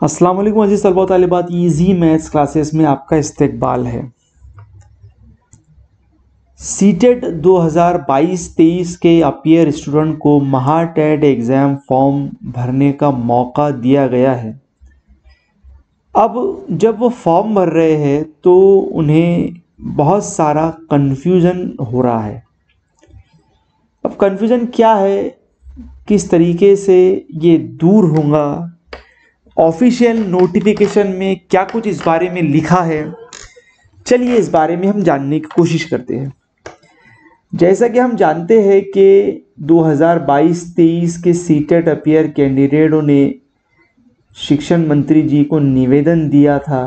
अस्सलाम वालेकुम अज़ीज़ तलबा तालिबात, ईजी मैथ्स क्लासेस में आपका इस्तकबाल है। सीटेट 2022-23 के अपीयर स्टूडेंट को महाटेट एग्ज़ाम फॉर्म भरने का मौका दिया गया है। अब जब वो फॉर्म भर रहे हैं तो उन्हें बहुत सारा कन्फ्यूज़न हो रहा है। अब कन्फ्यूज़न क्या है, किस तरीके से ये दूर होगा, ऑफिशियल नोटिफिकेशन में क्या कुछ इस बारे में लिखा है, चलिए इस बारे में हम जानने की कोशिश करते हैं। जैसा कि हम जानते हैं कि 2022-23 के सीटेट अपीयर कैंडिडेटों ने शिक्षण मंत्री जी को निवेदन दिया था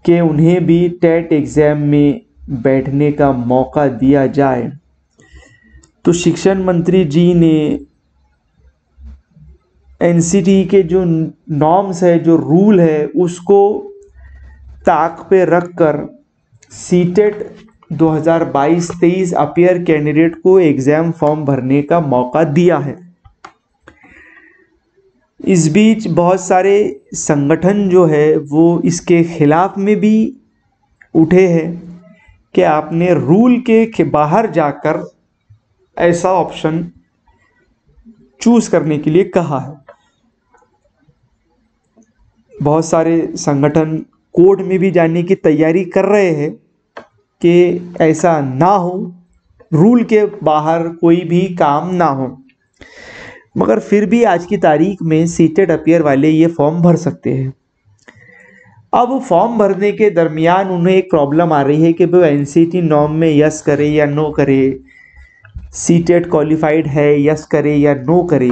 कि उन्हें भी टेट एग्ज़ाम में बैठने का मौका दिया जाए। तो शिक्षण मंत्री जी ने एनसीटी के जो नॉर्म्स है, जो रूल है, उसको ताक पे रख कर सीटेट 2022-23 अपीयर कैंडिडेट को एग्ज़ाम फॉर्म भरने का मौका दिया है। इस बीच बहुत सारे संगठन जो है वो इसके खिलाफ में भी उठे हैं कि आपने रूल के बाहर जाकर ऐसा ऑप्शन चूज़ करने के लिए कहा है। बहुत सारे संगठन कोर्ट में भी जाने की तैयारी कर रहे हैं कि ऐसा ना हो, रूल के बाहर कोई भी काम ना हो, मगर फिर भी आज की तारीख में सीटेट अपीयर वाले ये फॉर्म भर सकते हैं। अब फॉर्म भरने के दरमियान उन्हें एक प्रॉब्लम आ रही है कि वो एनसीटी नॉर्म में यस करे या नो करे, सीटेट क्वालिफाइड है यस करे या नो करे।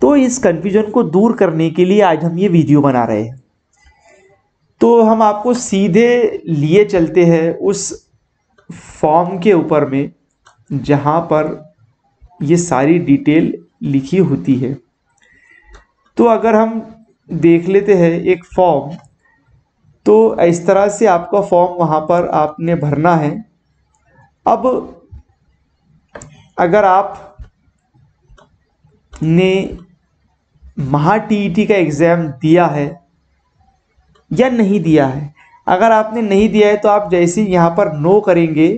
तो इस कन्फ्यूजन को दूर करने के लिए आज हम ये वीडियो बना रहे हैं। तो हम आपको सीधे लिए चलते हैं उस फॉर्म के ऊपर में जहाँ पर ये सारी डिटेल लिखी होती है। तो अगर हम देख लेते हैं एक फॉर्म, तो इस तरह से आपका फॉर्म वहाँ पर आपने भरना है। अब अगर आप ने महा टीईटी का एग्ज़ाम दिया है या नहीं दिया है, अगर आपने नहीं दिया है तो आप जैसे यहाँ पर नो करेंगे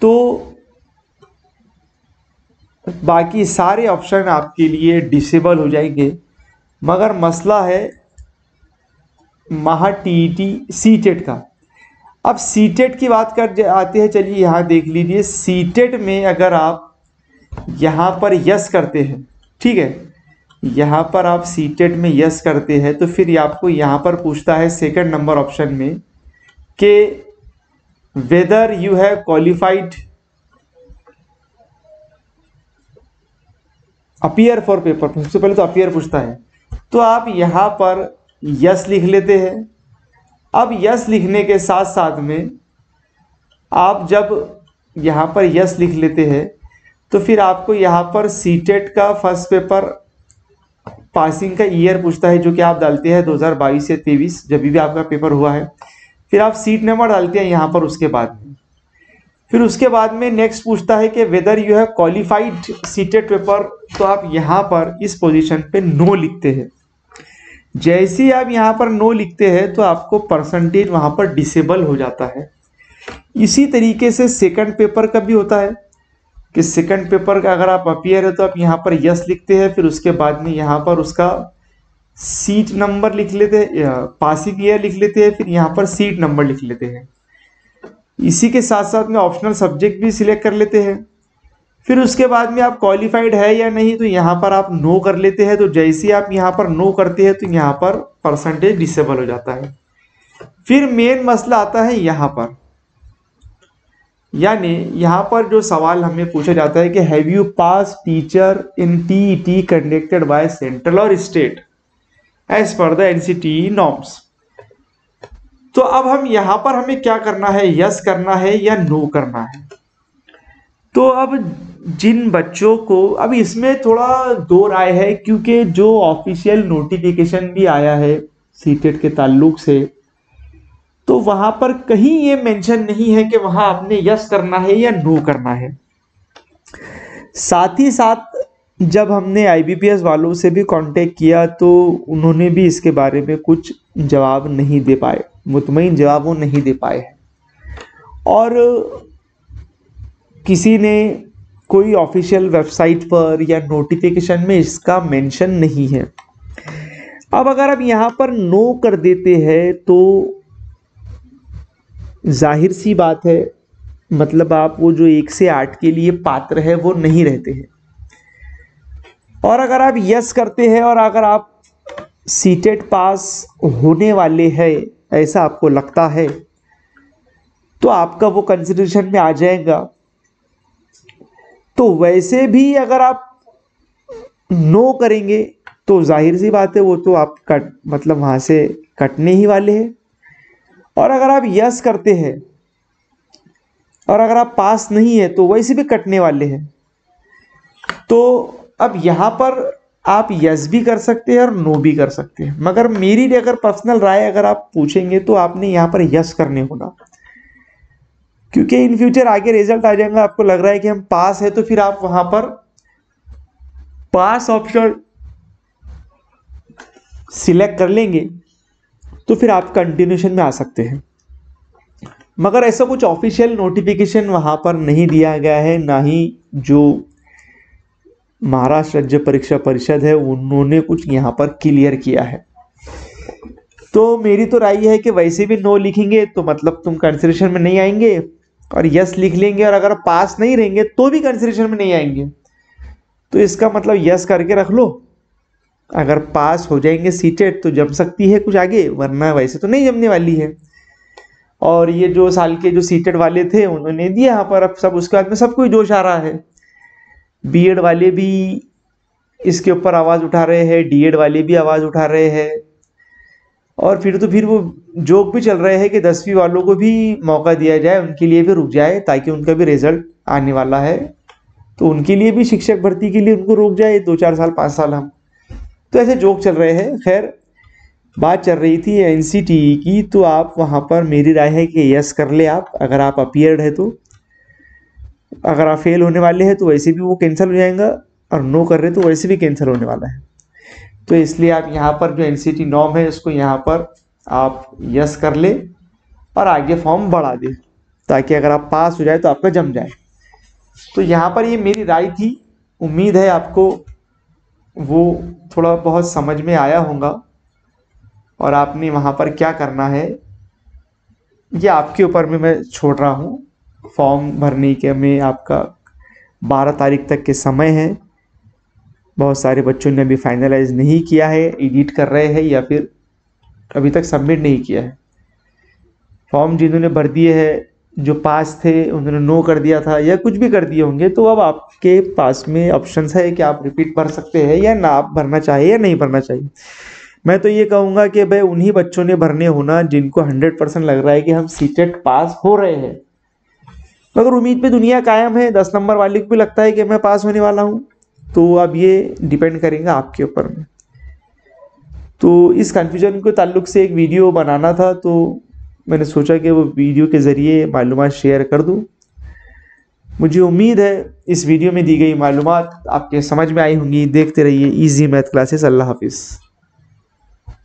तो बाकी सारे ऑप्शन आपके लिए डिसेबल हो जाएंगे। मगर मसला है महा टीईटी सीटेट का। अब सीटेट की बात कर आते हैं, चलिए यहाँ देख लीजिए। सीटेट में अगर आप यहाँ पर यस करते हैं, ठीक है, यहाँ पर आप सीटेट में यस करते हैं तो फिर आपको यहाँ पर पूछता है सेकंड नंबर ऑप्शन में कि whether you have qualified appear for paper. सबसे पहले तो अपीयर पूछता है, तो आप यहाँ पर यस लिख लेते हैं। अब यस लिखने के साथ साथ में आप जब यहाँ पर यस लिख लेते हैं तो फिर आपको यहाँ पर सीटेट का फर्स्ट पेपर पासिंग का ईयर पूछता है, जो कि आप डालते हैं 2022 से 23 जब भी आपका पेपर हुआ है। फिर आप सीट नंबर डालते हैं यहाँ पर। उसके बाद में नेक्स्ट पूछता है कि whether you have qualified CTET paper. तो आप यहाँ पर इस पोजीशन पे नो लिखते हैं। जैसे ही आप यहाँ पर नो लिखते हैं तो आपको परसेंटेज वहाँ पर डिसेबल हो जाता है। इसी तरीके से सेकंड पेपर का भी होता है कि सेकंड पेपर का अगर आप अपीयर है तो आप यहाँ पर यस लिखते हैं, फिर उसके बाद में यहाँ पर उसका सीट नंबर लिख लेते हैं, पासिंग ईयर लिख लेते हैं, फिर यहाँ पर सीट नंबर लिख लेते हैं। इसी के साथ साथ में ऑप्शनल सब्जेक्ट भी सिलेक्ट कर लेते हैं। फिर उसके बाद में आप क्वालिफाइड है या नहीं तो यहाँ पर आप नो कर लेते हैं। तो जैसे ही आप यहाँ पर नो करते हैं तो यहाँ पर परसेंटेज डिसेबल हो जाता है। फिर मेन मसला आता है यहाँ पर, यानी यहाँ पर जो सवाल हमें पूछा जाता है कि have you pass teacher in TET conducted by central और state as per the NCT norms. तो अब हम यहाँ पर हमें क्या करना है, यस करना है या नो करना है। तो अब जिन बच्चों को, अब इसमें थोड़ा दो राय है, क्योंकि जो ऑफिशियल नोटिफिकेशन भी आया है सीटेट के ताल्लुक से, तो वहां पर कहीं ये मेंशन नहीं है कि वहां आपने यस करना है या नो करना है। साथ ही साथ जब हमने आईबीपीएस वालों से भी कांटेक्ट किया तो उन्होंने भी इसके बारे में कुछ जवाब नहीं दे पाए, मुतमईन जवाब वो नहीं दे पाए हैं। और किसी ने कोई ऑफिशियल वेबसाइट पर या नोटिफिकेशन में इसका मेंशन नहीं है। अब अगर आप यहाँ पर नो कर देते हैं तो जाहिर सी बात है, मतलब आप वो जो 1 से 8 के लिए पात्र है वो नहीं रहते हैं। और अगर आप यस करते हैं और अगर आप सीटेट पास होने वाले हैं ऐसा आपको लगता है तो आपका वो कंसिडरेशन में आ जाएगा। तो वैसे भी अगर आप नो करेंगे तो जाहिर सी बात है वो तो आप मतलब वहाँ से कटने ही वाले हैं। और अगर आप यस करते हैं और अगर आप पास नहीं है तो वैसे भी कटने वाले हैं। तो अब यहाँ पर आप यस भी कर सकते हैं और नो भी कर सकते हैं, मगर मेरी अगर पर्सनल राय अगर आप पूछेंगे तो आपने यहाँ पर यस करने होगा, क्योंकि इन फ्यूचर आगे रिजल्ट आ जाएगा, आपको लग रहा है कि हम पास है तो फिर आप वहां पर पास ऑप्शन सिलेक्ट कर लेंगे तो फिर आप कंटिन्यूशन में आ सकते हैं। मगर ऐसा कुछ ऑफिशियल नोटिफिकेशन वहां पर नहीं दिया गया है, ना ही जो महाराष्ट्र राज्य परीक्षा परिषद है उन्होंने कुछ यहाँ पर क्लियर किया है। तो मेरी तो राय है कि वैसे भी नो लिखेंगे तो मतलब तुम कंसिडरेशन में नहीं आएंगे, और यस लिख लेंगे और अगर पास नहीं रहेंगे तो भी कंसिडरेशन में नहीं आएंगे। तो इसका मतलब यस करके रख लो, अगर पास हो जाएंगे सीटेट तो जम सकती है कुछ आगे, वरना वैसे तो नहीं जमने वाली है। और ये जो साल के जो सीटेट वाले थे उन्होंने दिया यहाँ पर, अब सब उसके बाद में सब कोई जोश आ रहा है। बीएड वाले भी इसके ऊपर आवाज़ उठा रहे हैं, डीएड वाले भी आवाज़ उठा रहे हैं, और फिर वो जोक भी चल रहे हैं कि 10वीं वालों को भी मौका दिया जाए, उनके लिए भी रुक जाए ताकि उनका भी रिजल्ट आने वाला है तो उनके लिए भी शिक्षक भर्ती के लिए उनको रोक जाए 2-4 साल 5 साल हम। तो ऐसे जोक चल रहे हैं। खैर, बात चल रही थी एनसीटीई की, तो आप वहाँ पर मेरी राय है कि यस कर ले आप, अगर आप अपीयर्ड है तो। अगर आप फेल होने वाले हैं तो वैसे भी वो कैंसिल हो जाएगा, और नो कर रहे तो वैसे भी कैंसिल होने वाला है। तो इसलिए आप यहाँ पर जो एनसीटी नॉर्म है उसको यहाँ पर आप यस कर ले और आगे फॉर्म बढ़ा दे, ताकि अगर आप पास हो जाए तो आपका जम जाए। तो यहाँ पर ये मेरी राय थी, उम्मीद है आपको वो थोड़ा बहुत समझ में आया होगा, और आपने वहाँ पर क्या करना है ये आपके ऊपर में मैं छोड़ रहा हूँ। फॉर्म भरने के में आपका 12 तारीख तक के समय है। बहुत सारे बच्चों ने अभी फाइनलाइज नहीं किया है, एडिट कर रहे हैं या फिर अभी तक सबमिट नहीं किया है। फॉर्म जिन्होंने भर दिए हैं, जो पास थे उन्होंने नो कर दिया था या कुछ भी कर दिए होंगे, तो अब आपके पास में ऑप्शंस है कि आप रिपीट भर सकते हैं या ना आप भरना चाहिए या नहीं भरना चाहिए। मैं तो ये कहूँगा कि भाई उन्हीं बच्चों ने भरने होना जिनको 100% लग रहा है कि हम सीटेट पास हो रहे हैं। मगर उम्मीद पे दुनिया कायम है, 10 नंबर वाले को भी लगता है कि मैं पास होने वाला हूँ, तो अब ये डिपेंड करेगा आपके ऊपर में। तो इस कन्फ्यूजन के ताल्लुक से एक वीडियो बनाना था, तो मैंने सोचा कि वो वीडियो के ज़रिए मालूमात शेयर कर दूँ। मुझे उम्मीद है इस वीडियो में दी गई मालूमात आपके समझ में आई होंगी। देखते रहिए इजी मैथ क्लासेस। अल्लाह हाफिज़।